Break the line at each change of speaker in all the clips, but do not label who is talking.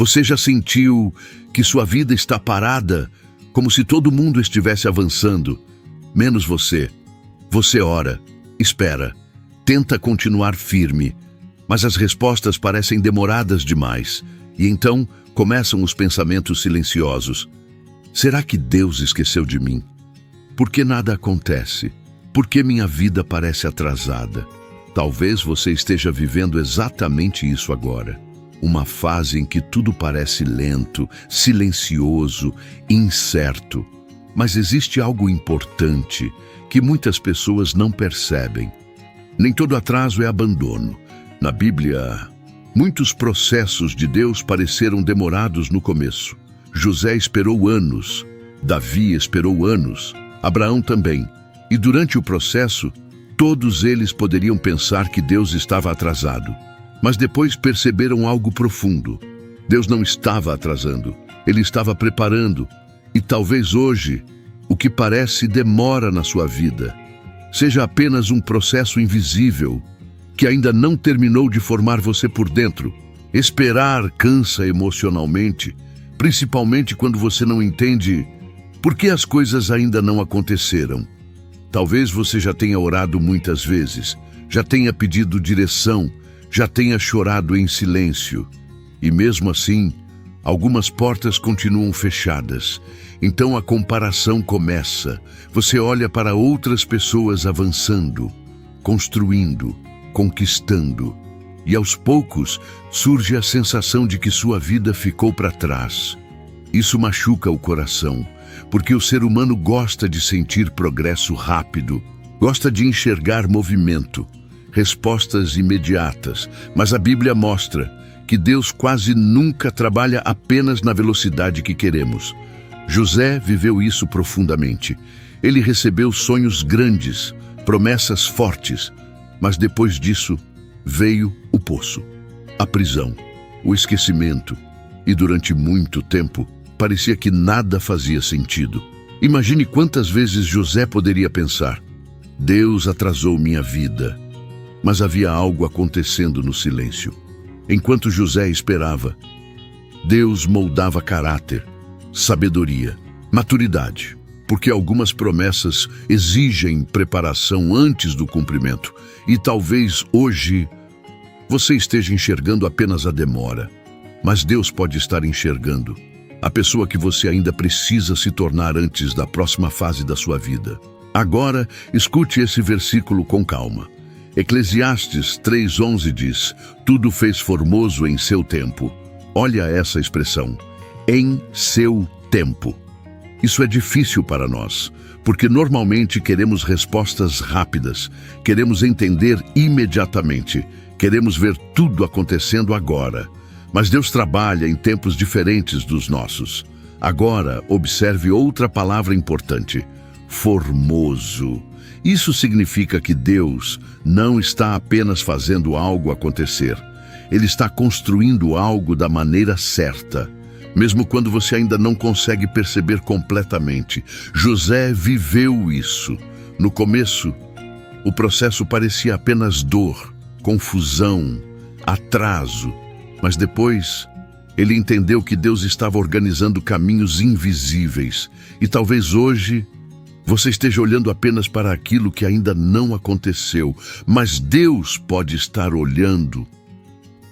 Você já sentiu que sua vida está parada, como se todo mundo estivesse avançando, menos você? Você ora, espera, tenta continuar firme, mas as respostas parecem demoradas demais, e então começam os pensamentos silenciosos. Será que Deus esqueceu de mim? Por que nada acontece? Por que minha vida parece atrasada? Talvez você esteja vivendo exatamente isso agora. Uma fase em que tudo parece lento, silencioso, incerto. Mas existe algo importante que muitas pessoas não percebem. Nem todo atraso é abandono. Na Bíblia, muitos processos de Deus pareceram demorados no começo. José esperou anos, Davi esperou anos, Abraão também. E durante o processo, todos eles poderiam pensar que Deus estava atrasado. Mas depois perceberam algo profundo. Deus não estava atrasando, Ele estava preparando. E talvez hoje, o que parece demora na sua vida, seja apenas um processo invisível, que ainda não terminou de formar você por dentro. Esperar cansa emocionalmente, principalmente quando você não entende por que as coisas ainda não aconteceram. Talvez você já tenha orado muitas vezes, já tenha pedido direção, já tenha chorado em silêncio. E mesmo assim, algumas portas continuam fechadas. Então a comparação começa. Você olha para outras pessoas avançando, construindo, conquistando. E aos poucos surge a sensação de que sua vida ficou para trás. Isso machuca o coração, porque o ser humano gosta de sentir progresso rápido, gosta de enxergar movimento, respostas imediatas, mas a Bíblia mostra que Deus quase nunca trabalha apenas na velocidade que queremos. José viveu isso profundamente. Ele recebeu sonhos grandes, promessas fortes, mas depois disso veio o poço, a prisão, o esquecimento, e durante muito tempo parecia que nada fazia sentido. Imagine quantas vezes José poderia pensar: Deus atrasou minha vida. Mas havia algo acontecendo no silêncio. Enquanto José esperava, Deus moldava caráter, sabedoria, maturidade, porque algumas promessas exigem preparação antes do cumprimento. E talvez hoje você esteja enxergando apenas a demora, mas Deus pode estar enxergando a pessoa que você ainda precisa se tornar antes da próxima fase da sua vida. Agora, escute esse versículo com calma. Eclesiastes 3:11 diz: tudo fez formoso em seu tempo. Olha essa expressão, em seu tempo. Isso é difícil para nós, porque normalmente queremos respostas rápidas, queremos entender imediatamente, queremos ver tudo acontecendo agora. Mas Deus trabalha em tempos diferentes dos nossos. Agora, observe outra palavra importante: formoso. Isso significa que Deus não está apenas fazendo algo acontecer. Ele está construindo algo da maneira certa, mesmo quando você ainda não consegue perceber completamente. José viveu isso. No começo, o processo parecia apenas dor, confusão, atraso. Mas depois, ele entendeu que Deus estava organizando caminhos invisíveis. E talvez hoje você esteja olhando apenas para aquilo que ainda não aconteceu, mas Deus pode estar olhando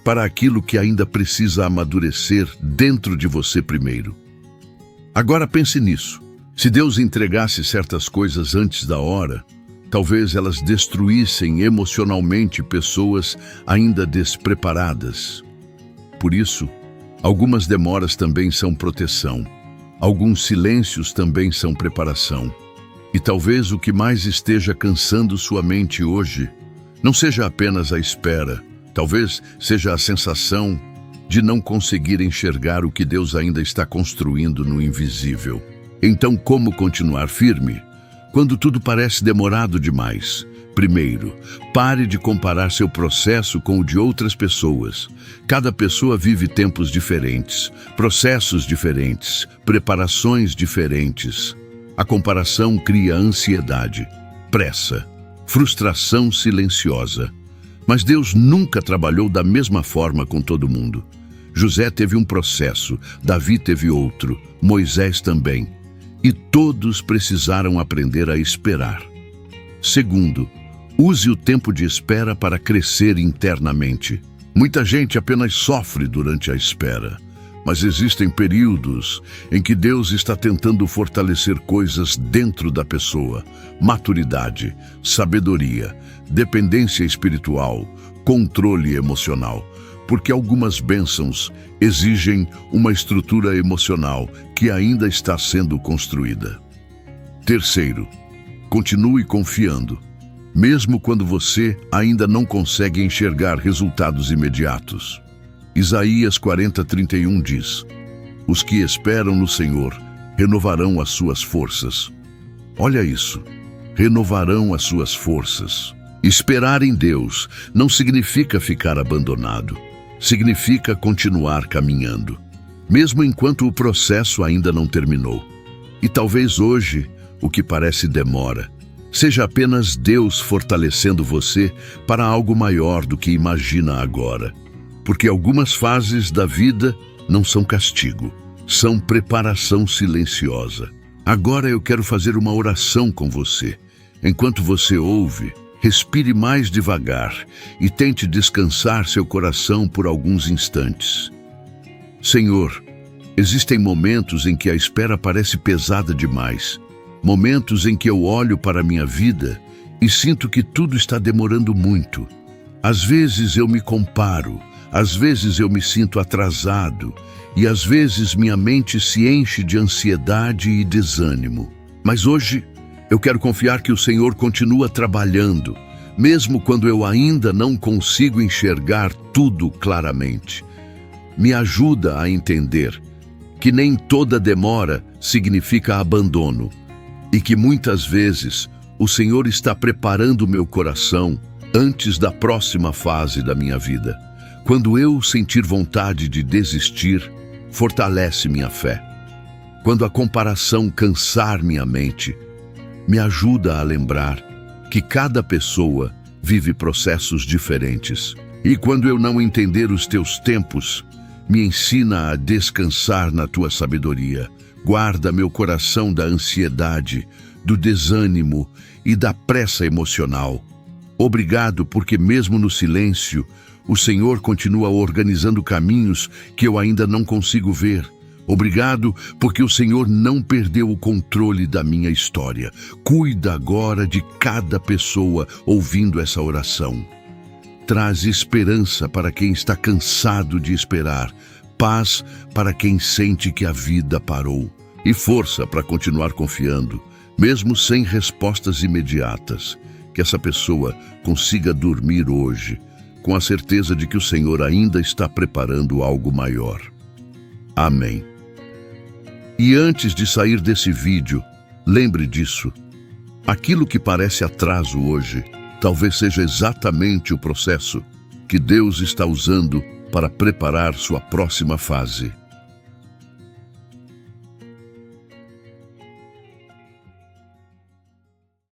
para aquilo que ainda precisa amadurecer dentro de você primeiro. Agora pense nisso. Se Deus entregasse certas coisas antes da hora, talvez elas destruíssem emocionalmente pessoas ainda despreparadas. Por isso, algumas demoras também são proteção. Alguns silêncios também são preparação. E talvez o que mais esteja cansando sua mente hoje não seja apenas a espera, talvez seja a sensação de não conseguir enxergar o que Deus ainda está construindo no invisível. Então, como continuar firme quando tudo parece demorado demais? Primeiro, pare de comparar seu processo com o de outras pessoas. Cada pessoa vive tempos diferentes, processos diferentes, preparações diferentes. A comparação cria ansiedade, pressa, frustração silenciosa. Mas Deus nunca trabalhou da mesma forma com todo mundo. José teve um processo, Davi teve outro, Moisés também. E todos precisaram aprender a esperar. Segundo, use o tempo de espera para crescer internamente. Muita gente apenas sofre durante a espera, mas existem períodos em que Deus está tentando fortalecer coisas dentro da pessoa: maturidade, sabedoria, dependência espiritual, controle emocional. Porque algumas bênçãos exigem uma estrutura emocional que ainda está sendo construída. Terceiro, continue confiando, mesmo quando você ainda não consegue enxergar resultados imediatos. Isaías 40:31 diz: os que esperam no Senhor renovarão as suas forças. Olha isso, renovarão as suas forças. Esperar em Deus não significa ficar abandonado. Significa continuar caminhando, mesmo enquanto o processo ainda não terminou. E talvez hoje, o que parece demora, seja apenas Deus fortalecendo você para algo maior do que imagina agora. Porque algumas fases da vida não são castigo, são preparação silenciosa. Agora eu quero fazer uma oração com você. Enquanto você ouve, respire mais devagar e tente descansar seu coração por alguns instantes. Senhor, existem momentos em que a espera parece pesada demais. Momentos em que eu olho para a minha vida e sinto que tudo está demorando muito. Às vezes eu me comparo, às vezes eu me sinto atrasado e às vezes minha mente se enche de ansiedade e desânimo. Mas hoje, eu quero confiar que o Senhor continua trabalhando, mesmo quando eu ainda não consigo enxergar tudo claramente. Me ajuda a entender que nem toda demora significa abandono e que muitas vezes o Senhor está preparando meu coração antes da próxima fase da minha vida. Quando eu sentir vontade de desistir, fortalece minha fé. Quando a comparação cansar minha mente, me ajuda a lembrar que cada pessoa vive processos diferentes. E quando eu não entender os teus tempos, me ensina a descansar na tua sabedoria. Guarda meu coração da ansiedade, do desânimo e da pressa emocional. Obrigado porque mesmo no silêncio, o Senhor continua organizando caminhos que eu ainda não consigo ver. Obrigado porque o Senhor não perdeu o controle da minha história. Cuida agora de cada pessoa ouvindo essa oração. Traz esperança para quem está cansado de esperar, paz para quem sente que a vida parou e força para continuar confiando, mesmo sem respostas imediatas. Que essa pessoa consiga dormir hoje, com a certeza de que o Senhor ainda está preparando algo maior. Amém. E antes de sair desse vídeo, lembre disso. Aquilo que parece atraso hoje, talvez seja exatamente o processo que Deus está usando para preparar sua próxima fase.